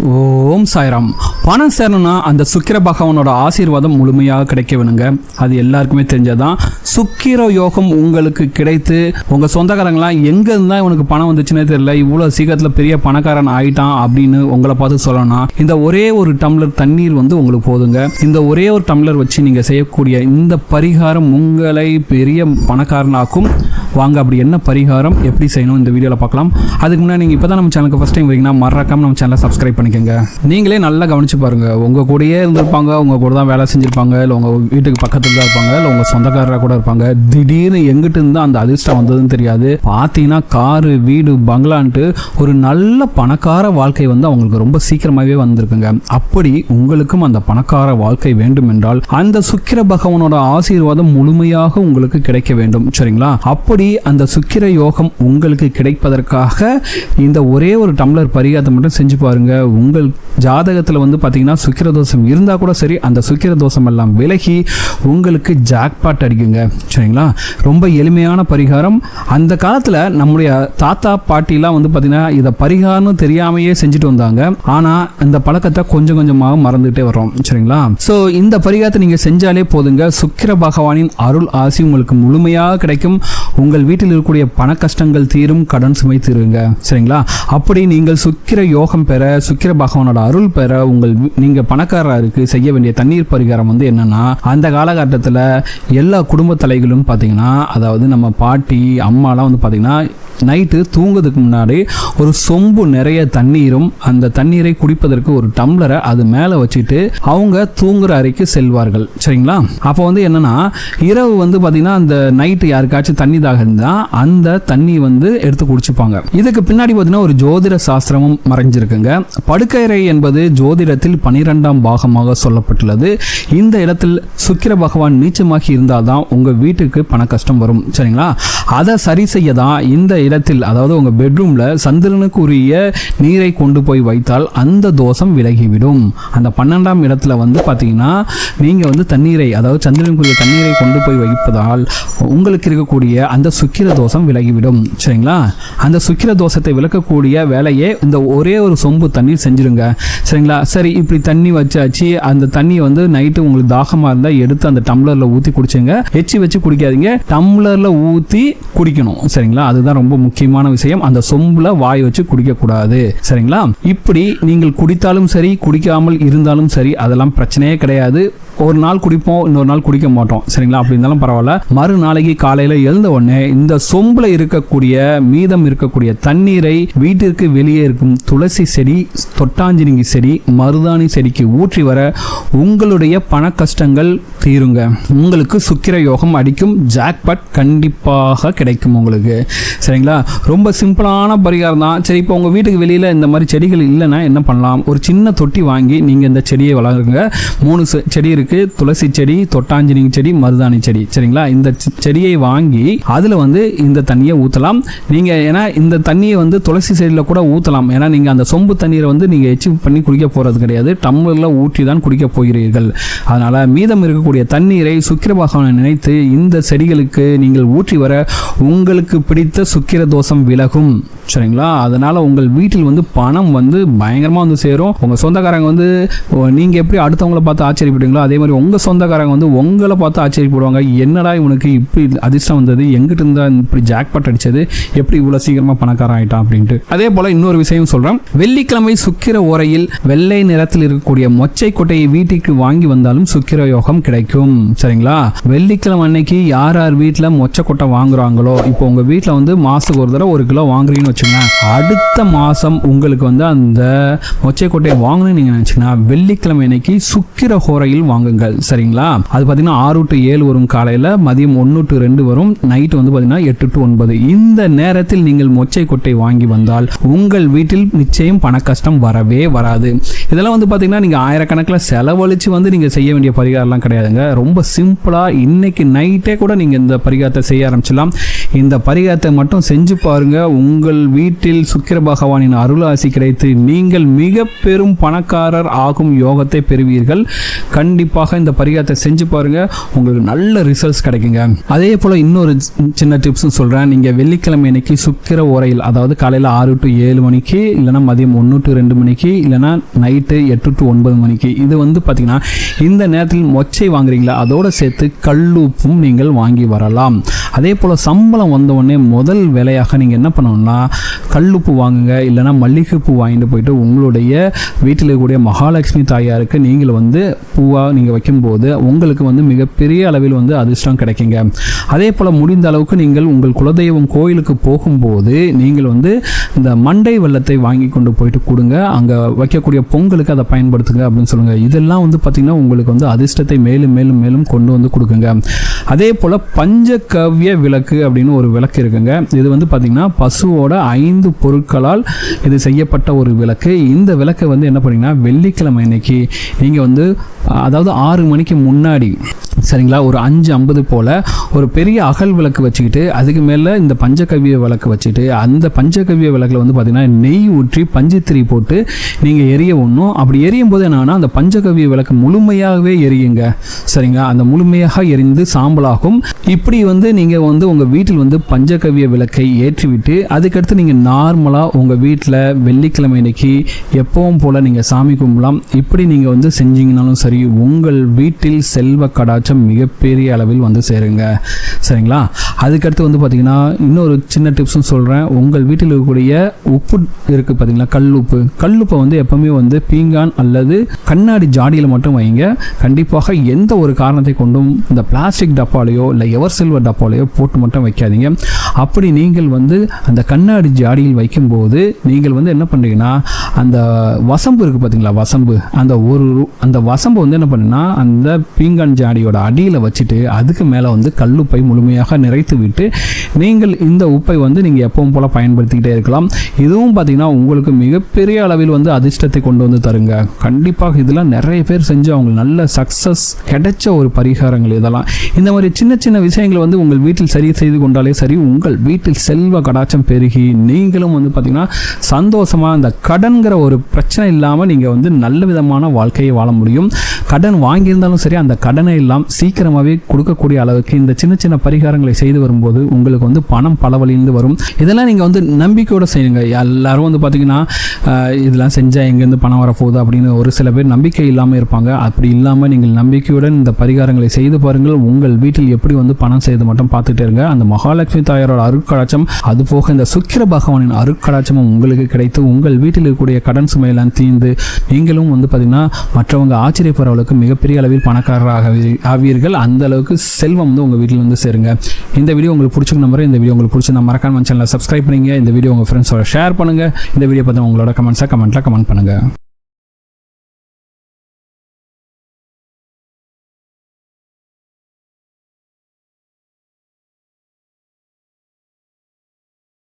ஓம் சாய்ராம். பணம் சேரணும்னா அந்த சுக்கிர பகவானோட ஆசீர்வாதம் முழுமையாக கிடைக்க வேணுங்க. அது எல்லாருக்குமே தெரிஞ்சதான். சுக்கிர யோகம் உங்களுக்கு கிடைத்து உங்கள் சொந்தக்காரங்களாம் எங்கே இருந்தால் இவனுக்கு பணம் வந்துச்சுன்னே தெரியல, இவ்வளோ சீக்கிரத்தில் பெரிய பணக்காரன் ஆயிட்டான் அப்படின்னு உங்களை பார்த்து சொல்லணும். இந்த ஒரே ஒரு டம்ளர் தண்ணீர் வந்து உங்களுக்கு போதுங்க. இந்த ஒரே ஒரு டம்ளர் வச்சு நீங்கள் செய்யக்கூடிய இந்த பரிகாரம் உங்களை பெரிய பணக்காரனாக்கும். வாங்க, அப்படி என்ன பரிகாரம் எப்படி செய்யணும் இந்த வீடியோவில் பார்க்கலாம். அதுக்கு முன்னாடி நீங்கள் இப்போ தான் நம்ம சேனலுக்கு ஃபஸ்ட் டைம் வரீங்கன்னா மறக்காம நம்ம சேனலை சப்ஸ்கிரைப் பண்ணிக்கோங்க. நீங்களே நல்லா கவனிச்சு பாருங்க. உங்கள் கூடயே இருந்திருப்பாங்க, உங்கள் கூட தான் வேலை செஞ்சுருப்பாங்க, இல்லை உங்கள் வீட்டுக்கு பக்கத்தில் தான் இருப்பாங்க, இல்லை உங்கள் சொந்தக்காரராக கூட இருப்பாங்க. திடீர்னு எங்கிட்ட இருந்து அந்த அதிர்ஷ்டம் வந்ததுன்னு தெரியாது. பார்த்தீங்கன்னா காரு, வீடு, பங்களான்ட்டு ஒரு நல்ல பணக்கார வாழ்க்கை வந்து அவங்களுக்கு ரொம்ப சீக்கிரமாகவே வந்திருக்குங்க. அப்படி உங்களுக்கும் அந்த பணக்கார வாழ்க்கை வேண்டும் என்றால் அந்த சுக்கிர பகவானோட ஆசீர்வாதம் முழுமையாக உங்களுக்கு கிடைக்க வேண்டும். சரிங்களா? அப்படி அந்த சுக்கிர யோகம் உங்களுக்கு கிடைப்பதற்காக இந்த ஒரே ஒரு டம்ளர் பரிகாரத்தை மட்டும் செஞ்சு பாருங்க. உங்கள் ஜாதகத்தில் வந்து பார்த்தீங்கன்னா சுக்கிர தோஷம் இருந்தால் கூட சரி, அந்த சுக்கிர தோஷம் எல்லாம் விலகி உங்களுக்கு ஜாக்பாட் அடிக்குங்க. சரிங்களா? ரொம்ப எளிமையான பரிகாரம். அந்த காலத்தில் நம்முடைய தாத்தா பாட்டிலாம் வந்து பார்த்தீங்கன்னா இதை பரிகாரம்னு தெரியாமையே செஞ்சுட்டு வந்தாங்க. ஆனால் இந்த பழக்கத்தை கொஞ்சம் கொஞ்சமாக மறந்துகிட்டே வரோம். சரிங்களா? ஸோ இந்த பரிகாரத்தை நீங்கள் செஞ்சாலே போதுங்க. சுக்கிர பகவானின் அருள் ஆசி உங்களுக்கு முழுமையாக கிடைக்கும். உங்கள் வீட்டில் இருக்கக்கூடிய பண கஷ்டங்கள் தீரும், கடன் சுமை தீருங்க. சரிங்களா? அப்படி நீங்கள் சுக்கிர யோகம் பெற, சுக்கிர பகவானோட அருள் பெற, நீங்க பணக்காரருக்கு செய்ய வேண்டிய தண்ணீர் பரிகாரம் வந்து என்னன்னா, அந்த காலகட்டத்தில் எல்லா குடும்ப தலைகளும் பார்த்தீங்கன்னா, அதாவது நம்ம பாட்டி அம்மாலாம் வந்து பார்த்தீங்கன்னா நைட்டு தூங்குறதுக்கு முன்னாடி ஒரு சொம்பு நிறைய தண்ணீரும் அந்த தண்ணீரை குடிப்பதற்கு ஒரு டம்ளரை அது மேலே வச்சுட்டு அவங்க தூங்குற அறைக்கு செல்வார்கள். சரிங்களா? அப்போ வந்து என்னன்னா, இரவு வந்து பார்த்தீங்கன்னா அந்த நைட்டு யாருக்காச்சும் தண்ணி தாக இருந்தால் அந்த தண்ணி வந்து எடுத்து குடிச்சுப்பாங்க. இதுக்கு பின்னாடி பார்த்தீங்கன்னா ஒரு ஜோதிட சாஸ்திரமும் மறைஞ்சிருக்குங்க. படுக்கையறை என்பது ஜோதிடத்தில் 12ஆம் பாகமாக சொல்லப்பட்டுள்ளது. இந்த இடத்தில் சுக்கிர பகவான் நீச்சமாகி இருந்தால் தான் உங்கள் வீட்டுக்கு பண கஷ்டம் வரும். சரிங்களா? அதை சரி செய்ய தான் இந்த இடத்தில், அதாவது உங்கள் பெட்ரூமில் சந்திரனுக்கு உரிய நீரை கொண்டு போய் வைத்தால் அந்த தோஷம் விலகிவிடும். அந்த 12ஆம் இடத்துல வந்து பார்த்தீங்கன்னா நீங்கள் வந்து தண்ணீரை, அதாவது சந்திரனுக்குரிய தண்ணீரை கொண்டு போய் வைப்பதால் உங்களுக்கு இருக்கக்கூடிய அந்த சுக்கிர தோஷம் விலகிவிடும். சரிங்களா? அந்த சுக்கிர தோஷத்தை விளக்கக்கூடிய வேலையே இந்த ஒரே ஒரு சொம்பு தண்ணீர் செஞ்சிருங்க. சரிங்களா? சரி, இப்படி தண்ணி வச்சாச்சு. அந்த தண்ணி வந்து நைட்டு உங்களுக்கு தாகமாக இருந்தால் எடுத்து அந்த டம்ளரில் ஊற்றி குடிச்சுங்க. எச்சி வச்சு குடிக்காதீங்க, டம்ளரில் ஊற்றி குடிக்கணும். சரிங்களா? அதுதான் ரொம்ப முக்கியமான விஷயம். அந்த சொம்புல வாய் வச்சு குடிக்கக்கூடாது. சரிங்களா? இப்படி நீங்கள் குடித்தாலும் சரி, குடிக்காமல் இருந்தாலும் சரி, அதெல்லாம் பிரச்சனையே கிடையாது. ஒரு நாள் குடிப்போம், இன்னொரு நாள் குடிக்க மாட்டோம். சரிங்களா? அப்படி இருந்தாலும் பரவாயில்ல. மறுநாளைக்கு காலையில் எழுந்த உடனே இந்த சொம்புல இருக்கக்கூடிய மீதம் இருக்கக்கூடிய தண்ணீரை வீட்டிற்கு வெளியே இருக்கும் துளசி செடி, தொட்டாஞ்சினிங்கி செடி, மருதாணி செடிக்கு ஊற்றி வர உங்களுடைய பண கஷ்டங்கள் தீருங்க. உங்களுக்கு சுக்கிர யோகம் அடிக்கும். ஜாக்பாட் கண்டிப்பாக கிடைக்கும் உங்களுக்கு. சரிங்களா? ரொம்ப சிம்பிளான பரிகாரம் தான். சரி, இப்போ உங்கள் வீட்டுக்கு வெளியில் இந்த மாதிரி செடிகள் இல்லைன்னா என்ன பண்ணலாம்? ஒரு சின்ன தொட்டி வாங்கி நீங்கள் இந்த செடியை வளருங்க. 3 செடி இருக்கு. துளசி செடி, தொட்டாஞ்சினிங்கி செடி, மருதாணி செடி. சரிங்களா? இந்த செடியை வாங்கி அதில் வந்து இந்த தண்ணியை ஊற்றலாம். நீங்கள் ஏன்னா இந்த தண்ணியை வந்து துளசி செடியில் கூட ஊற்றலாம். ஏன்னா நீங்கள் அந்த சொம்பு தண்ணீரை வந்து நீங்கள் எச்சி பண்ணி குடிக்க போகிறது கிடையாது, டம்ளரில் ஊற்றி தான் குடிக்க போகிறீர்கள். அதனால் மீதம் இருக்கக்கூடிய தண்ணீரை சுக்கிர பகவானை நினைத்து இந்த செடிகளுக்கு நீங்கள் ஊற்றி வர உங்களுக்கு பிடித்த சுக்கிர தோஷம் விலகும். சரிங்களா? அதனால் உங்கள் வீட்டில் வந்து பணம் வந்து பயங்கரமாக வந்து சேரும். உங்கள் சொந்தக்காரங்க வந்து நீங்கள் எப்படி அடுத்தவங்களை பார்த்து ஆச்சரியப்படுவீங்களோ அதே மாதிரி உங்கள் சொந்தக்காரங்க வந்து உங்களை பார்த்து ஆச்சரியப்படுவாங்க. என்னடா இவனுக்கு இப்படி அதிர்ஷ்டம் வந்தது, எங்கிட்ட இருந்தா இப்படி ஜாக்பாட் அடிச்சது, எப்படி இவ்வளோ சீக்கிரமாக பணக்காரன் ஆகிட்டான் அப்படின்ட்டு. அதே போல் இன்னொரு விஷயம் சொல்கிறேன். வெள்ளிக்கிழமை சுக்கிர ஓரையில் வெள்ளை நிறத்தில் இருக்கக்கூடிய மொச்சை கொட்டையை வீட்டுக்கு வாங்கி வந்தாலும் சுக்கிர யோகம் கிடைக்கும். சரிங்களா? வெள்ளிக்கிழமை அன்னைக்கு யார் யார் வீட்டில் மொச்சை கொட்டை வாங்குறாங்களோ, இப்போ உங்கள் வீட்டில் வந்து மாதத்துக்கு ஒரு தடவை 1 கிலோ வாங்குறீங்கன்னு வச்சுங்க, அடுத்த மாதம் உங்களுக்கு வந்து அந்த மொச்சை கொட்டையை வாங்கணும்னு நீங்கள் நினச்சிங்கன்னா வெள்ளிக்கிழமை அன்னைக்கு சுக்கிர ஹோரையில் வாங்குங்கள். சரிங்களா? அது பார்த்தீங்கன்னா 6 to 7 வரும் காலையில், மதியம் 1 to 2 வரும், நைட்டு வந்து பார்த்தீங்கன்னா 8 to 9. இந்த நேரத்தில் நீங்கள் மொச்சை கொட்டை வாங்கி வந்தால் உங்கள் வீட்டில் நிச்சயம் பண கஷ்டம் வரவே வராது. இதெல்லாம் வந்து பார்த்தீங்கன்னா நீங்கள் ஆயிரக்கணக்கில் செலவழித்து வந்து நீங்கள் செய்ய வேண்டிய பரிகாரம்லாம் கிடையாதுங்க. ரொம்ப சிம்பிளாக இன்னைக்கு நைட்டே கூட நீங்கள் இந்த பரிகாரத்தை செய்ய ஆரம்பிச்சிடலாம். இந்த பரிகாரத்தை மட்டும் செஞ்சு பாருங்க. உங்கள் வீட்டில் சுக்கிர பகவானின் அருளாசி கிடைத்து நீங்கள் மிக பெரும் பணக்காரர் ஆகும் யோகத்தை பெறுவீர்கள். கண்டிப்பாக இந்த பரிகாரத்தை செஞ்சு பாருங்க, உங்களுக்கு நல்ல ரிசல்ட்ஸ் கிடைக்குங்க. அதே போல இன்னொரு சின்ன டிப்ஸும் சொல்றேன். நீங்க வெள்ளிக்கிழமை அன்னைக்கு சுக்கிர ஓரையில், அதாவது காலையில் 6 to 7 மணிக்கு, இல்லைனா மதியம் 1 to 2 மணிக்கு, இல்லைனா நைட்டு 8 to 9 மணிக்கு, இது வந்து பார்த்தீங்கன்னா இந்த நேரத்தில் மொச்சை வாங்குறீங்களா அதோட சேர்த்து கல்லுப்பும் நீங்கள் வாங்கி வரலாம். அதே போல் சம்பளம் வந்தவுடனே முதல் வேலையாக நீங்கள் என்ன பண்ணணும்னா கல்லுப்பு வாங்குங்க, இல்லைனா மல்லிகைப்பூ வாங்கிட்டு போயிட்டு உங்களுடைய வீட்டில் இருக்கக்கூடிய மகாலட்சுமி தாயாருக்கு நீங்கள் வந்து பூவாக நீங்கள் வைக்கும்போது உங்களுக்கு வந்து மிகப்பெரிய அளவில் வந்து அதிர்ஷ்டம் கிடைக்குங்க. அதே போல் முடிந்த அளவுக்கு நீங்கள் உங்கள் குலதெய்வம் கோயிலுக்கு போகும்போது நீங்கள் வந்து இந்த மண்டை வெள்ளத்தை வாங்கி கொண்டு போயிட்டு கொடுங்க, அங்கே வைக்கக்கூடிய பொங்கலுக்கு அதை பயன்படுத்துங்க அப்படின்னு சொல்லுங்கள். இதெல்லாம் வந்து பார்த்திங்கன்னா உங்களுக்கு வந்து அதிர்ஷ்டத்தை மேலும் மேலும் மேலும் கொண்டு வந்து கொடுக்குங்க. அதே போல் பஞ்சகவ்ய விளக்கு அப்படின்னு ஒரு விளக்கு இருக்குங்க. இது வந்து பார்த்திங்கன்னா பசுவோட 5 பொருட்களால் இது செய்யப்பட்ட ஒரு விளக்கு. இந்த விளக்கை வந்து என்ன பண்ணிங்கன்னா வெள்ளிக்கிழமை அன்னைக்கு நீங்கள் வந்து அதாவது 6 மணிக்கு முன்னாடி சரிங்களா, ஒரு 5:50 போல் ஒரு பெரிய அகல் விளக்கு வச்சுக்கிட்டு அதுக்கு மேலே இந்த பஞ்சகவ்ய விளக்கு வச்சுட்டு அந்த பஞ்சகவ்ய விளக்கில் வந்து பார்த்திங்கன்னா நெய் ஊற்றி பஞ்சுத்திரி போட்டு நீங்கள் எரிய ஒன்றும். அப்படி எரியும் போது என்னன்னா அந்த பஞ்சகவ்ய விளக்கு முழுமையாகவே எரியுங்க. சரிங்களா, அந்த முழுமையாக எரிந்து சாம்பலாகும். இப்படி வந்து நீங்கள் வந்து உங்கள் வீட்டில் வந்து பஞ்சகவ்ய விளக்கை ஏற்றிவிட்டு அதுக்கடுத்து நீங்கள் நார்மலாக உங்கள் வீட்டில் வெள்ளிக்கிழமை அன்னைக்கு எப்பவும் போல் நீங்கள் சாமி கும்பலாம். இப்படி நீங்கள் வந்து செஞ்சீங்கனாலும் சரி, உங்கள் வீட்டில் செல்வ கடாட்சம் மிகப்பெரிய அளவில் வந்து சேருங்க. சரிங்களா, அதுக்கடுத்து வந்து பார்த்தீங்கன்னா இன்னொரு சின்ன டிப்ஸும் சொல்கிறேன். உங்கள் வீட்டில் இருக்கக்கூடிய உப்பு இருக்குது பார்த்தீங்களா, கல்லுப்பை வந்து எப்பவுமே வந்து பீங்கான் அல்லது கண்ணாடி ஜாடியில் மட்டும் வைங்க. கண்டிப்பாக எந்த ஒரு காரணத்தை கொண்டும் இந்த பிளாஸ்டிக் டப்பாலையோ இல்லை எவர் சில்வர் டப்பாலையோ போட்டு மட்டும் வைக்காதீங்க. அப்படி நீங்கள் வந்து அந்த கண்ணாடி ஜாடியில் வைக்கும்போது நீங்கள் வந்து என்ன பண்ணுறீங்கன்னா அந்த வசம்பு இருக்குது பார்த்தீங்களா, அந்த வசம்பு வந்து என்ன பண்ணுன்னா அந்த பீங்கான் ஜாடியோட அடியில் வச்சுட்டு அதுக்கு மேலே வந்து கல்லுப்பை முழுமையாக நிறைத்து விட்டு நீங்கள் இந்த உப்பை வந்து நீங்கள் எப்பவும் போல் பயன்படுத்திக்கிட்டே இருக்கலாம். இதுவும் பார்த்தீங்கன்னா உங்களுக்கு மிகப்பெரிய அளவில் வந்து அதிர்ஷ்டத்தை கொண்டு வந்து தருங்க. கண்டிப்பாக இதெல்லாம் நிறைய பேர் செஞ்சு அவங்க நல்ல சக்ஸஸ் கிடைச்ச ஒரு பரிகாரங்கள் இதெல்லாம். இந்த மாதிரி சின்ன சின்ன விஷயங்களை வந்து உங்கள் வீட்டில் சரி செய்து கொண்டாலே சரி, உங்கள் வீட்டில் செல்வ கடாட்சம் பெருகி நீங்களும் வந்து பார்த்தீங்கன்னா சந்தோஷமாக இந்த கடன்கிற ஒரு பிரச்சனை இல்லாமல் நீங்கள் வந்து நல்ல விதமான வாழ்க்கையை வாழ முடியும். கடன் வாங்கியிருந்தாலும் சரி, அந்த கடனை எல்லாம் சீக்கிரமாகவே கொடுக்கக்கூடிய அளவுக்கு இந்த சின்ன சின்ன பரிகாரங்களை செய்து வரும்போது உங்களுக்கு வந்து பணம் பல வழியிலிருந்து வரும். இதெல்லாம் நீங்கள் வந்து நம்பிக்கையோடு செய்யுங்க. எல்லாரும் வந்து பார்த்தீங்கன்னா இதெல்லாம் செஞ்சால் எங்கேருந்து பணம் வரப்போகுது அப்படின்னு ஒரு சில பேர் நம்பிக்கை இல்லாமல் இருப்பாங்க. அப்படி இல்லாமல் நீங்கள் நம்பிக்கையுடன் இந்த பரிகாரங்களை செய்து பாருங்கள். உங்கள் வீட்டில் எப்படி வந்து பணம் செய்து மட்டும் பார்த்துட்டே இருங்க. அந்த மகாலட்சுமி தாயாரோட அருட்கடாட்சம், அது போக இந்த சுக்கிர பகவானின் அருட்கடாட்சமும் உங்களுக்கு கிடைத்து உங்கள் வீட்டில் இருக்கக்கூடிய கடன் சுமையெல்லாம் தீர்ந்து நீங்களும் வந்து பார்த்தீங்கன்னா மற்றவங்க ஆச்சரியப்படுற அளவுக்கு மிகப்பெரிய அளவில் பணக்காரராக ஆவீர்கள். அந்த அளவுக்கு செல்வம் வந்து உங்கள் வீட்டில் வந்து சேருங்க. இந்த வீடியோ உங்களுக்கு பிடிச்சிருக்க நம்புறேன். இந்த வீடியோ உங்களுக்கு பிடிச்சிருந்தா மறக்காம சேனலை சப்ஸ்கிரைப் பண்ணுங்க. இந்த வீடியோ உங்கள் ஃப்ரெண்ட்ஸோட ஷேர் பண்ணுங்க. இந்த வீடியோ பற்றி உங்களோட கமெண்ட்ஸை கமெண்ட்டில் கமெண்ட் பண்ணுங்க.